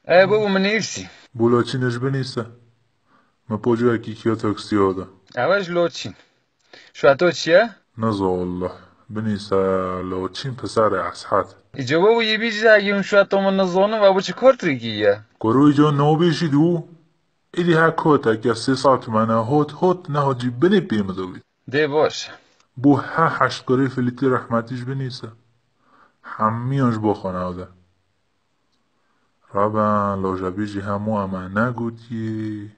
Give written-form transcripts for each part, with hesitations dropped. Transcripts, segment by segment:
بابا من نفسي. بولاچینش بنیسه. ما پوجو اکی کیا تاکسی هاده. اولش لوچین. شو تو چیه؟ نزا والله. بنیسه لاچین پسر اسحد. ایجا بابا یه بیجی اگه اون شو تو من نزانم و با چه کار ترکیه؟ گروه جا نو بیشی دو. ایدی ها کوتا که 3 ساعت منه هوت نه جی بنی پیمه دوید. ده باش. بو ها هشت گره فلیتی رحمتیش بنیسه. همیانش بخونه هاده. رابن لاجا بیجی همو اما نگودی.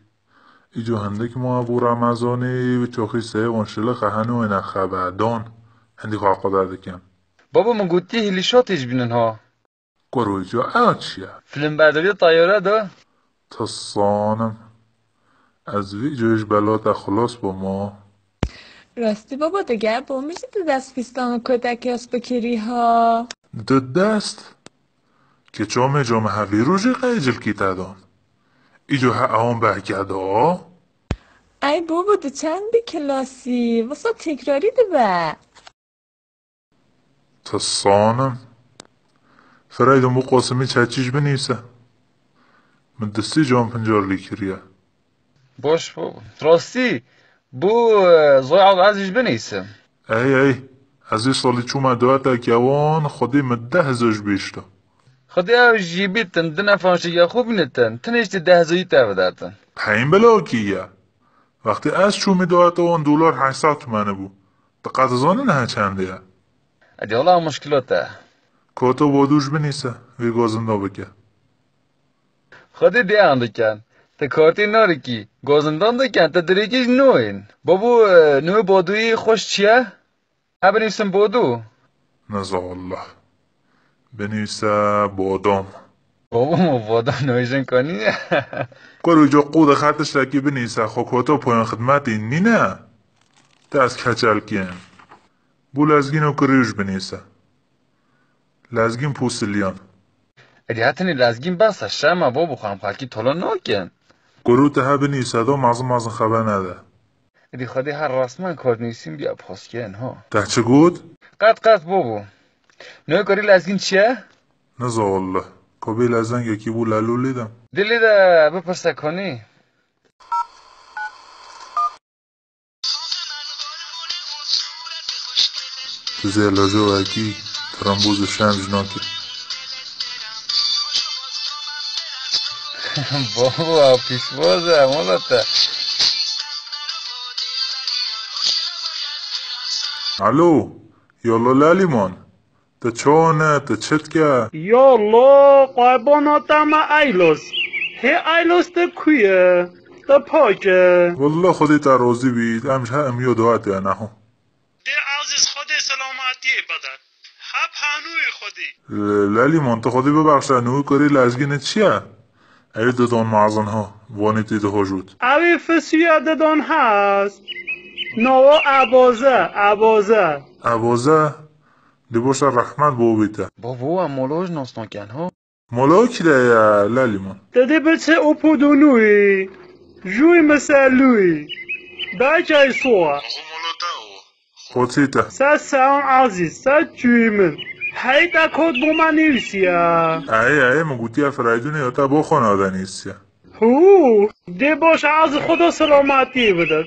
ایجو هندک ما ابو رمضانی و چوخی سه ونشله خهنو اینا خبردان هندی خواه قدر دکن بابا من گوتی هلیشاتش بینن ها. گروه جو چیه فیلم برداری طیاره ده. تصانم از وی جوش بلات خلاص با ما راستی بابا دیگه با میشه تو دست پیستان کتک بکری ها. دو دست که جام هوی روژی قیجل کی تدان ایجو ها اون بهگده ها ای بابا تو چند کلاسی واسه تکراری ده به. تصانم فرایدون بو قاسمی چچیش بنیسه من دستی جام پنجار لیکریه باش بابا. راستی بو زوی عزیز بنیسم. ای از این سالی چوم دوات کیوان خودی مده زوج بیشتا خدای او جیبیتن دنا فانش یا خوب نتن تنشتی 10 تا بداتن. پین بلا کیه وقتی از چومی دوات اون دلار 800 تومنه بو دقت زانه نه چنده ادی والله مشکلاته. کاتو بادوش بنیسه وی گازنده بکه خدای دیان دکن. تا کارتی ناری کی گازندان دکن تا دریگیش نوین. بابو نوی بادوی خوش چیه؟ ها بنیسم بادو. نزا الله بنیسه بادام بابا موادا نویشن کنی. کرو جو قود خطش لکی بنیسه خو کاتو پایان خدمتی نی نه دست کچل کین بو لزگین و کریوش بنیسه لزگین پوسلیان ادی هتنی لازگین بس شما بابو خواهم خالکی طلا ناکن. کرو ته بنیسه دو مازن خبر نده ادی خدای هر رسما کار نیستیم بیا پاسکن ها. ده چه گود؟ قط بابو. نوی کاری لازگین چیه؟ نزا والله کبیل از زنگ یکی بو لالو لیدم دلی ده بپرسه کنی. تو زیلاجه و اکی ترمبوز شمج ناکه بابا پیشوازه مالاته. الو یالا لالیمان تا چونه تا چت که یا الله قرباناتم ایلوس هی ایلوس ده کویه ده پاکه والله خودی تا روزی بید امش ها امیو دوات یا نهو ده عزیز خودی سلامتی بدن ها پانوی خودی لالیمان تو خودی ببخشه نوی کاری لازگینه چیه؟ ای دادان معظن ها وانیتی ده هجود اوی فسیه ددان هست نو عبازه عبازه دی باشه رحمت بو بیته بابا مولوش ناسناکن ها. مولا کی ده یا لالیمان دده بچه اپودونوی جوی مسلوی بچه سوه خوتیته سه سلام عزیز سه جوی من هی دا کد بو من نیوسیه ای مگوتی افرایدونه یا تا با خانه نیسته هو ده باشه از خدا سلامتی بده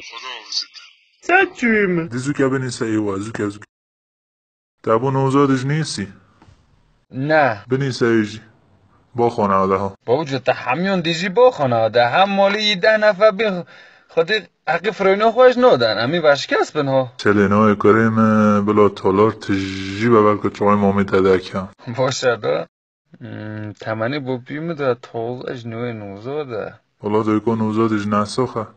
سه جوی من دیزو که بنیسه ایوا زو که تابو نوزادش نیستی نه. بنیسه ایجی با خانواده ها بابا جتا همیون دیجی با خانواده هم مالی 10 نفر بی خودی حقی فرینو خوش نادن امی بشکست بن ها. چلینای کریم بلا تالار تجی ببر که چوی مامی تدک هم باشه ده. تمنی با بیمه ده تازش نوی نوزاده. والا دویکو نوزادش نساخه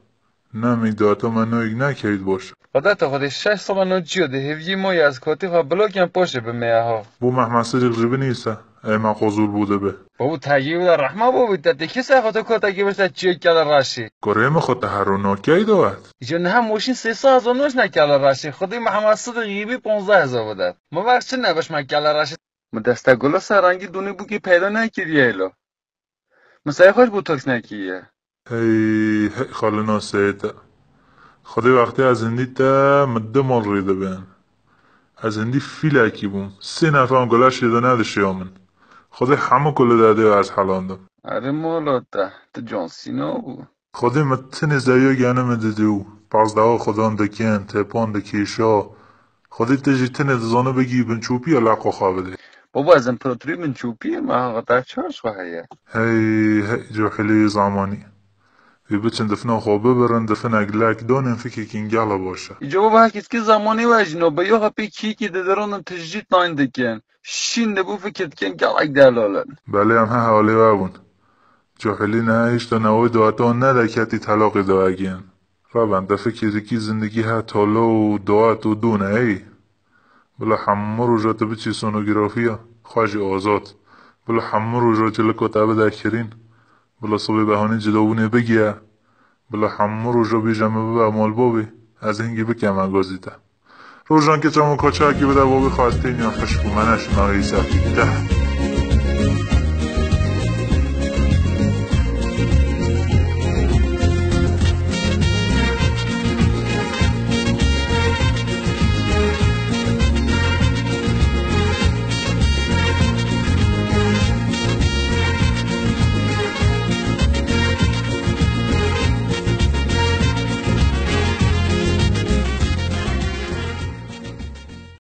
نمی داتا من نویگ نکرید باشه خدا تا خودی 6 سال نو جیو ده هیوی مای از کاتی خواه بلاکم پاشه به میه ها. بو محمد صدیق جبه نیسته ای من قضور بوده به بابا تگیه بوده رحمه بابا ده کی سه خاطر کاتگی بشه چیه کل راشی. کریم خود تحروناکی دوت ایجا نه هم ماشین 300,000 نوش نکل راشی خودی محمد صدیق غیبی 15,000 بوده. ما وقت چه نبش مکل راشی. ما دسته گلا سرنگی دونی بو که پیدا نکردی ایلا. مسای خوش بود تاکس نکیه. هی خاله ناسیده خودی وقتی از هندی تا مده مال ریده بین از هندی فیلکی بوم 3 نفر هم گلش ریده نداشتی آمن خودی همه کل داده و از حلاندم آره مولاده تا جان سینا بود. خودی متن زیا گنم ددیو 15 خودان دکین تپان دکیشا خودی تجی تن دزانه بگی بنچوپی یا لقو خوابده بابا از امپراتوری من چوپیه ما قطع چارش خواهیه. هی جوحلی زمانی وی بچن دفنا خوابه برن دفن اگلک دانن فکر کینگالا باشه اینجا بابا هرکس که زمانی وجنو با یا هپی کی ددران تجدید ناین دکن شین دبو فکر کن گلک دلالن. بله هم ها حالی وابون جوحلی نه ایش نوای دواتان ندکتی طلاق دواگین رابن دفه که زندگی ها طالو و دوات و دونه ای بلا حمر و جات بچی سونوگرافیا خواج آزاد بلا حمر و جات لکو تابه داکرین بلا صبح بهانه جداونه بگیه بلا حمر و جو بیجمه به مال بابی از هنگی بکم اگازیده روزان که چمو کچاکی بده بابی خواسته این یا خشکو منش ناییسه ده